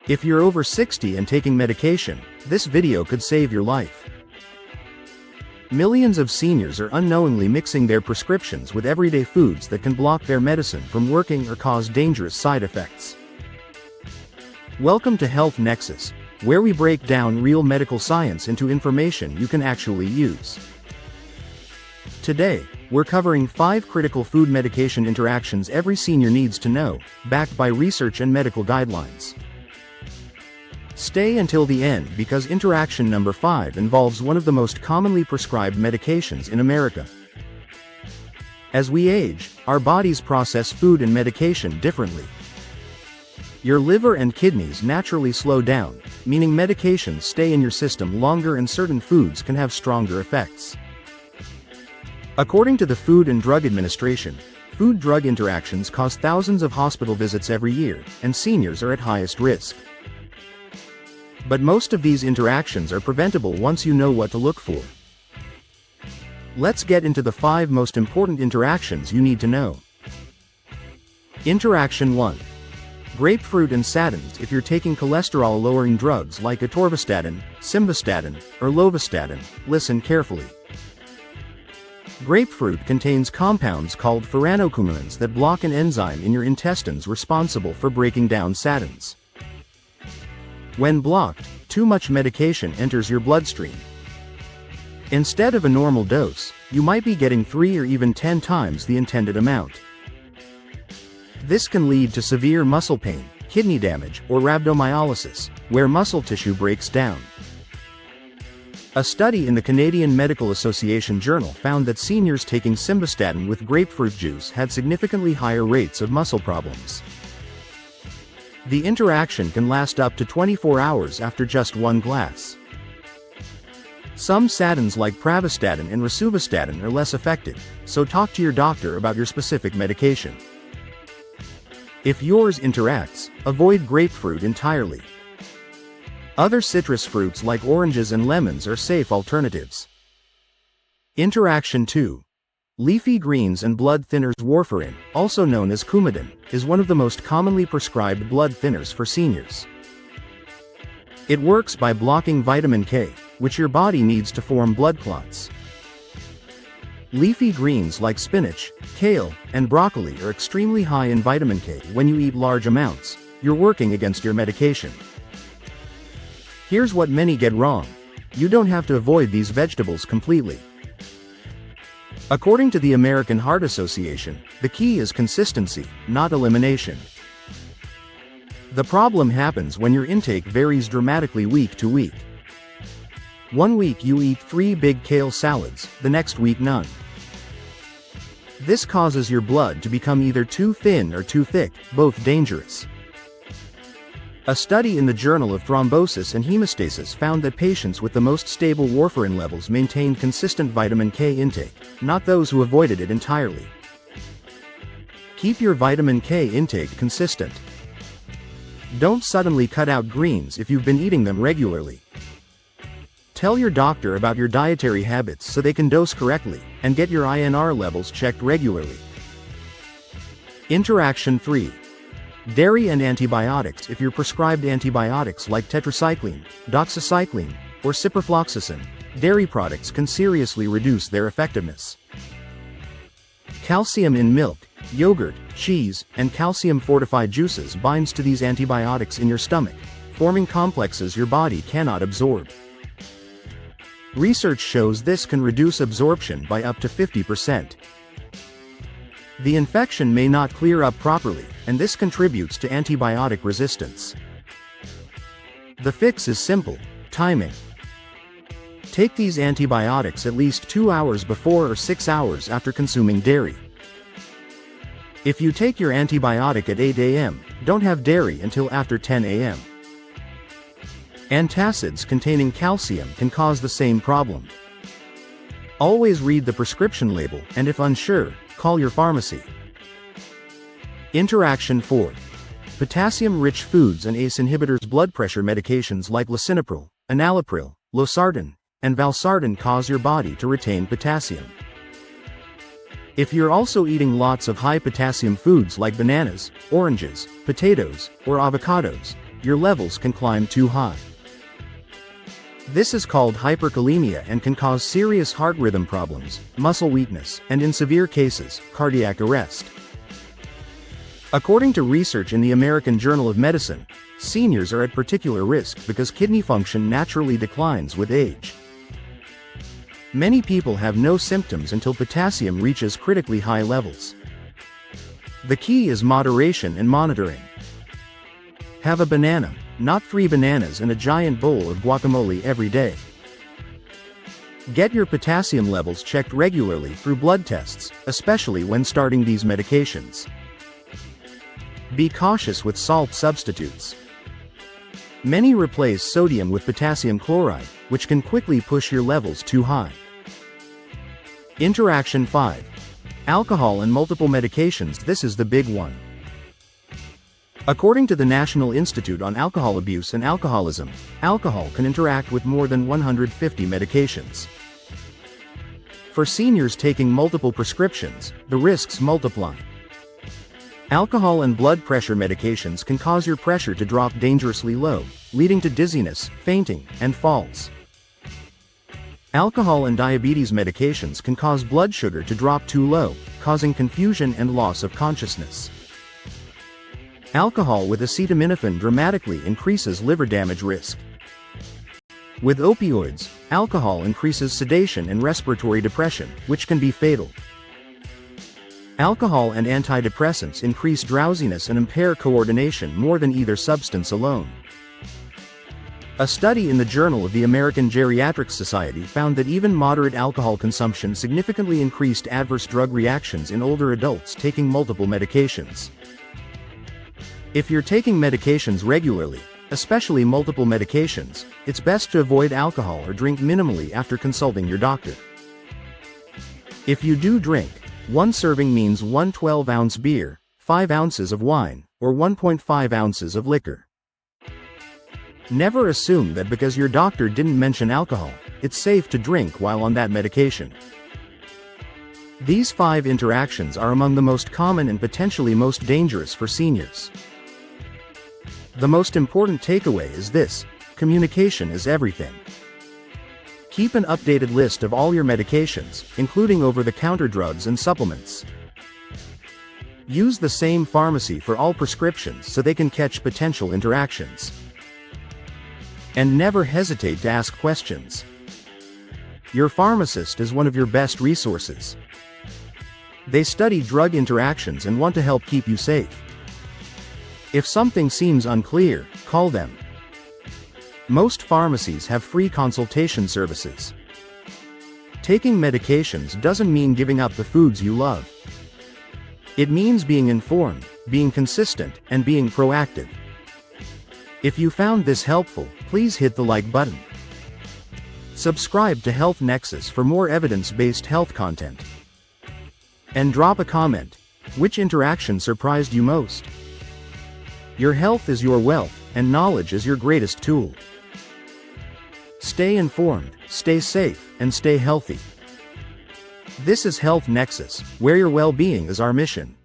If you're over 60 and taking medication, this video could save your life. Millions of seniors are unknowingly mixing their prescriptions with everyday foods that can block their medicine from working or cause dangerous side effects. Welcome to Health Nexus, where we break down real medical science into information you can actually use. Today, we're covering 5 critical food medication interactions every senior needs to know, backed by research and medical guidelines. Stay until the end because interaction number 5 involves one of the most commonly prescribed medications in America. As we age, our bodies process food and medication differently. Your liver and kidneys naturally slow down, meaning medications stay in your system longer and certain foods can have stronger effects. According to the Food and Drug Administration, food-drug interactions cause thousands of hospital visits every year, and seniors are at highest risk. But most of these interactions are preventable once you know what to look for. Let's get into the 5 most important interactions you need to know. Interaction 1. Grapefruit and statins. If you're taking cholesterol-lowering drugs like atorvastatin, simvastatin, or lovastatin, listen carefully. Grapefruit contains compounds called furanocoumarins that block an enzyme in your intestines responsible for breaking down statins. When blocked, too much medication enters your bloodstream. Instead of a normal dose, you might be getting 3 or even 10 times the intended amount. This can lead to severe muscle pain, kidney damage, or rhabdomyolysis, where muscle tissue breaks down. A study in the Canadian Medical Association Journal found that seniors taking simvastatin with grapefruit juice had significantly higher rates of muscle problems. The interaction can last up to 24 hours after just 1 glass. Some statins like pravastatin and rosuvastatin are less effective, so talk to your doctor about your specific medication. If yours interacts, avoid grapefruit entirely. Other citrus fruits like oranges and lemons are safe alternatives. Interaction 2. Leafy greens and blood thinners. Warfarin, also known as Coumadin, is one of the most commonly prescribed blood thinners for seniors. It works by blocking vitamin K, which your body needs to form blood clots. Leafy greens like spinach, kale, and broccoli are extremely high in vitamin K. When you eat large amounts, you're working against your medication. Here's what many get wrong. You don't have to avoid these vegetables completely. According to the American Heart Association, the key is consistency, not elimination. The problem happens when your intake varies dramatically week to week. One week you eat 3 big kale salads, the next week none. This causes your blood to become either too thin or too thick, both dangerous. A study in the Journal of Thrombosis and Hemostasis found that patients with the most stable warfarin levels maintained consistent vitamin K intake, not those who avoided it entirely. Keep your vitamin K intake consistent. Don't suddenly cut out greens if you've been eating them regularly. Tell your doctor about your dietary habits so they can dose correctly, and get your INR levels checked regularly. Interaction 3. Dairy and antibiotics. If you're prescribed antibiotics like Tetracycline, Doxycycline, or ciprofloxacin, dairy products can seriously reduce their effectiveness. Calcium in milk, yogurt, cheese, and calcium-fortified juices binds to these antibiotics in your stomach, forming complexes your body cannot absorb. Research shows this can reduce absorption by up to 50%. The infection may not clear up properly, and this contributes to antibiotic resistance. The fix is simple: timing. Take these antibiotics at least 2 hours before or 6 hours after consuming dairy. If you take your antibiotic at 8 a.m., don't have dairy until after 10 a.m. Antacids containing calcium can cause the same problem. Always read the prescription label, and if unsure, call your pharmacy. Interaction 4. Potassium-rich foods and ACE inhibitors. Blood pressure medications like Lisinopril, enalapril, Losartan, and Valsartan cause your body to retain potassium. If you're also eating lots of high-potassium foods like bananas, oranges, potatoes, or avocados, your levels can climb too high. This is called hyperkalemia and can cause serious heart rhythm problems, muscle weakness, and in severe cases, cardiac arrest. According to research in the American Journal of Medicine, seniors are at particular risk because kidney function naturally declines with age. Many people have no symptoms until potassium reaches critically high levels. The key is moderation and monitoring. Have a banana, not 3 bananas and a giant bowl of guacamole every day. Get your potassium levels checked regularly through blood tests, especially when starting these medications. Be cautious with salt substitutes. Many replace sodium with potassium chloride, which can quickly push your levels too high. Interaction 5. Alcohol and multiple medications. This is the big one. According to the National Institute on Alcohol Abuse and Alcoholism, alcohol can interact with more than 150 medications. For seniors taking multiple prescriptions, the risks multiply. Alcohol and blood pressure medications can cause your pressure to drop dangerously low, leading to dizziness, fainting, and falls. Alcohol and diabetes medications can cause blood sugar to drop too low, causing confusion and loss of consciousness. Alcohol with acetaminophen dramatically increases liver damage risk. With opioids, alcohol increases sedation and respiratory depression, which can be fatal. Alcohol and antidepressants increase drowsiness and impair coordination more than either substance alone. A study in the Journal of the American Geriatric Society found that even moderate alcohol consumption significantly increased adverse drug reactions in older adults taking multiple medications. If you're taking medications regularly, especially multiple medications, it's best to avoid alcohol or drink minimally after consulting your doctor. If you do drink, 1 serving means 1 12-ounce beer, 5 ounces of wine, or 1.5 ounces of liquor. Never assume that because your doctor didn't mention alcohol, it's safe to drink while on that medication. These 5 interactions are among the most common and potentially most dangerous for seniors. The most important takeaway is this: communication is everything. Keep an updated list of all your medications, including over-the-counter drugs and supplements. Use the same pharmacy for all prescriptions so they can catch potential interactions. And never hesitate to ask questions. Your pharmacist is one of your best resources. They study drug interactions and want to help keep you safe. If something seems unclear, call them. Most pharmacies have free consultation services. Taking medications doesn't mean giving up the foods you love. It means being informed, being consistent, and being proactive. If you found this helpful, please hit the like button. Subscribe to Health Nexus for more evidence-based health content. And drop a comment. Which interaction surprised you most? Your health is your wealth, and knowledge is your greatest tool. Stay informed, stay safe, and stay healthy. This is Health Nexus, where your well-being is our mission.